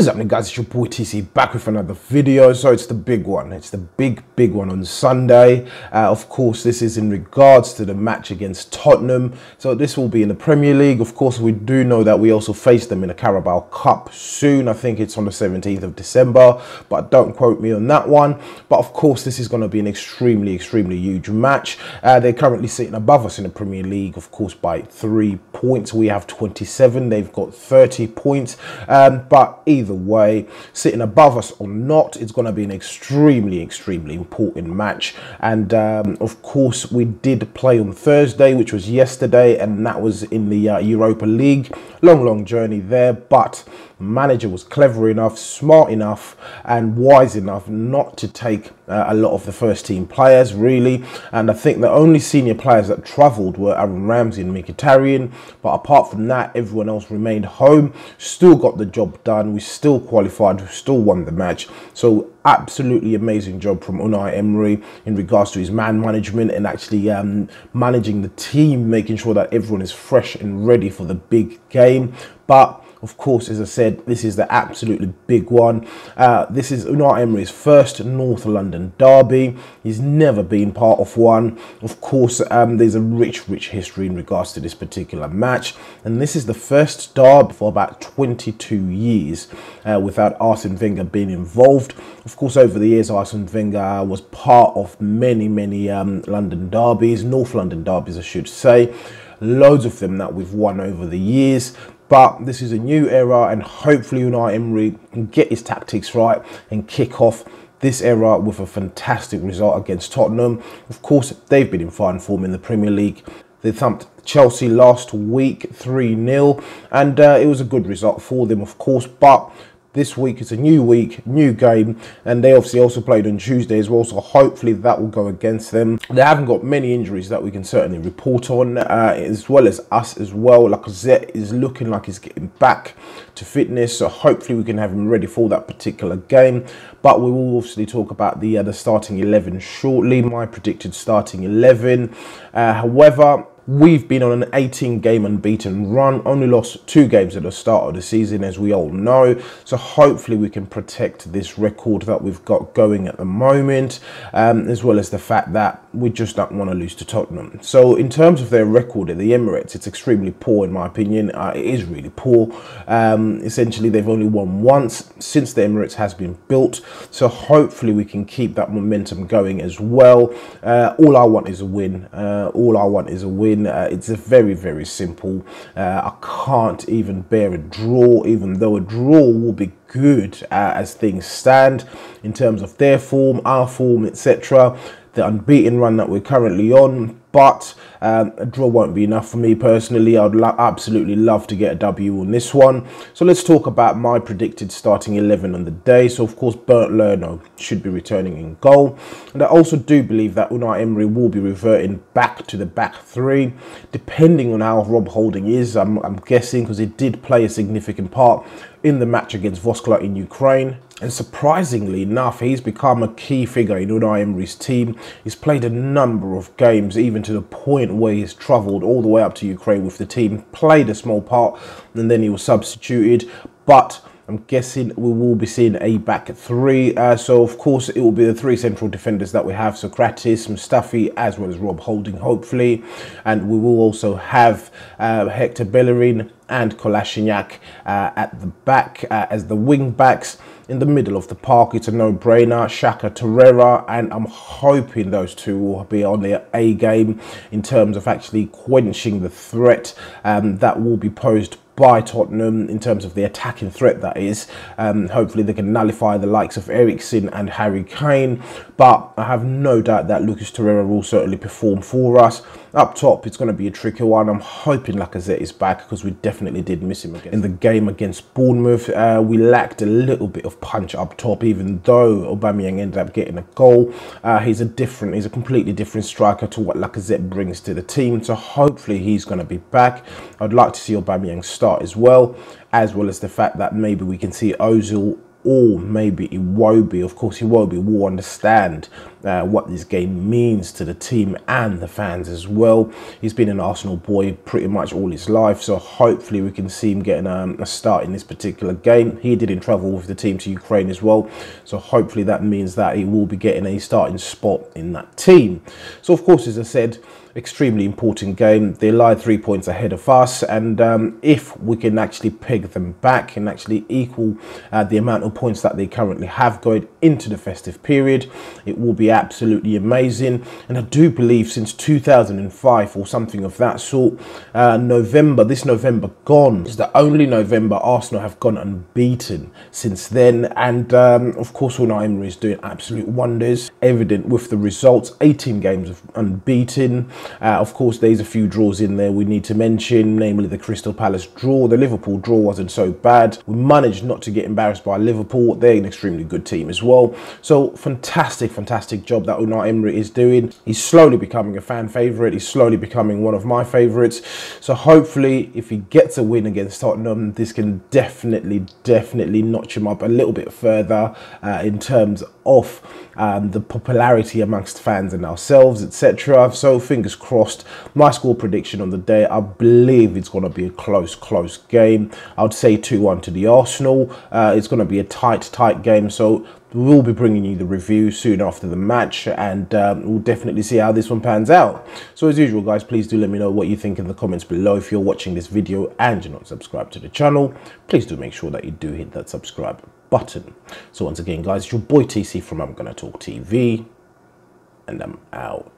What is happening, guys? It's your boy TC back with another video. So it's the big one. It's the big one on Sunday. Of course, this is in regards to the match against Tottenham. So this will be in the Premier League. Of course, we do know that we also face them in the Carabao Cup soon. I think it's on the 17th of December, but don't quote me on that one. But of course, this is going to be an extremely huge match. They're currently sitting above us in the Premier League, of course, by 3 points. We have 27. They've got 30 points. But either way, sitting above us or not, it's going to be an extremely important match. And of course, we did play on Thursday, which was yesterday, and that was in the Europa League. Long journey there, but the manager was clever enough, smart enough and wise enough not to take a lot of the first team players, really. And I think the only senior players that travelled were Aaron Ramsey and Mkhitaryan, but apart from that, everyone else remained home, still got the job done. We still qualified, we still won the match. So absolutely amazing job from Unai Emery in regards to his man management and actually managing the team, making sure that everyone is fresh and ready for the big game. But of course, as I said, this is the absolutely big one. This is Unai Emery's first North London derby. He's never been part of one. Of course, there's a rich history in regards to this particular match. And this is the first derby for about 22 years without Arsene Wenger being involved. Of course, over the years, Arsene Wenger was part of many London derbies, North London derbies, I should say. Loads of them that we've won over the years. But this is a new era, and hopefully Unai Emery can get his tactics right and kick off this era with a fantastic result against Tottenham. Of course, they've been in fine form in the Premier League. They thumped Chelsea last week 3-0, and it was a good result for them, of course. But this week it's a new week, new game, and they obviously also played on Tuesday as well, so hopefully that will go against them. They haven't got many injuries that we can certainly report on, as well as us as well. Lacazette is looking like he's getting back to fitness, so hopefully we can have him ready for that particular game. But we will obviously talk about the starting 11 shortly, my predicted starting 11. However, we've been on an 18-game unbeaten run, only lost 2 games at the start of the season, as we all know. So hopefully we can protect this record that we've got going at the moment, as well as the fact that we just don't want to lose to Tottenham. So in terms of their record at the Emirates, it's extremely poor in my opinion. It is really poor. Essentially, they've only won once since the Emirates has been built. So hopefully we can keep that momentum going as well. All I want is a win. All I want is a win. It's a very simple. I can't even bear a draw, even though a draw will be good as things stand in terms of their form, our form, etc. The unbeaten run that we're currently on. But a draw won't be enough for me personally. I'd absolutely love to get a W on this one. So let's talk about my predicted starting 11 on the day. So of course, Bernd Leno should be returning in goal. And I also do believe that Unai Emery will be reverting back to the back 3, depending on how Rob Holding is. I'm guessing, because he did play a significant part in the match against Voskla in Ukraine. And surprisingly enough, he's become a key figure in Unai Emery's team. He's played a number of games, even to the point where he's travelled all the way up to Ukraine with the team, played a small part, and then he was substituted. But I'm guessing we will be seeing a back 3. So of course it will be the 3 central defenders that we have: Socrates, Mustafi, as well as Rob Holding, hopefully. And we will also have Hector Bellerin and Kolasinac at the back as the wing backs. In the middle of the park, it's a no-brainer, Xhaka, Torreira, and I'm hoping those two will be on their A game in terms of actually quenching the threat that will be posed by Tottenham in terms of the attacking threat, that is. Hopefully they can nullify the likes of Eriksen and Harry Kane, but I have no doubt that Lucas Torreira will certainly perform for us. Up top, it's going to be a tricky one. I'm hoping Lacazette is back, because we definitely did miss him in the game against Bournemouth. We lacked a little bit of punch up top, even though Aubameyang ended up getting a goal. He's a completely different striker to what Lacazette brings to the team, so hopefully he's going to be back. I'd like to see Aubameyang start as well as the fact that maybe we can see Ozil or maybe Iwobi. Of course, Iwobi will understand what this game means to the team and the fans as well. He's been an Arsenal boy pretty much all his life, so hopefully we can see him getting a start in this particular game. He didn't travel with the team to Ukraine as well, so hopefully that means that he will be getting a starting spot in that team. So of course, as I said, extremely important game. They lie 3 points ahead of us, and if we can actually peg them back and actually equal the amount of points that they currently have going into the festive period, it will be absolutely amazing. And I do believe since 2005 or something of that sort, this November gone is the only November Arsenal have gone unbeaten since then. And of course, Unai Emery is doing absolute wonders, evident with the results. 18 games of unbeaten. Of course, there's a few draws in there we need to mention, namely the Crystal Palace draw. The Liverpool draw wasn't so bad. We managed not to get embarrassed by Liverpool. They're an extremely good team as well. So fantastic job that Unai Emery is doing. He's slowly becoming a fan favourite. He's slowly becoming one of my favourites. So hopefully, if he gets a win against Tottenham, this can definitely notch him up a little bit further in terms of the popularity amongst fans and ourselves, etc. So fingers crossed. My score prediction on the day, I believe it's going to be a close game. I would say 2-1 to the Arsenal. It's going to be a tight game, so we'll be bringing you the review soon after the match, and we'll definitely see how this one pans out. So as usual, guys, please do let me know what you think in the comments below. If you're watching this video and you're not subscribed to the channel, please do make sure that you do hit that subscribe button. So once again, guys, it's your boy TC from I'm Gonna Talk TV, and I'm out.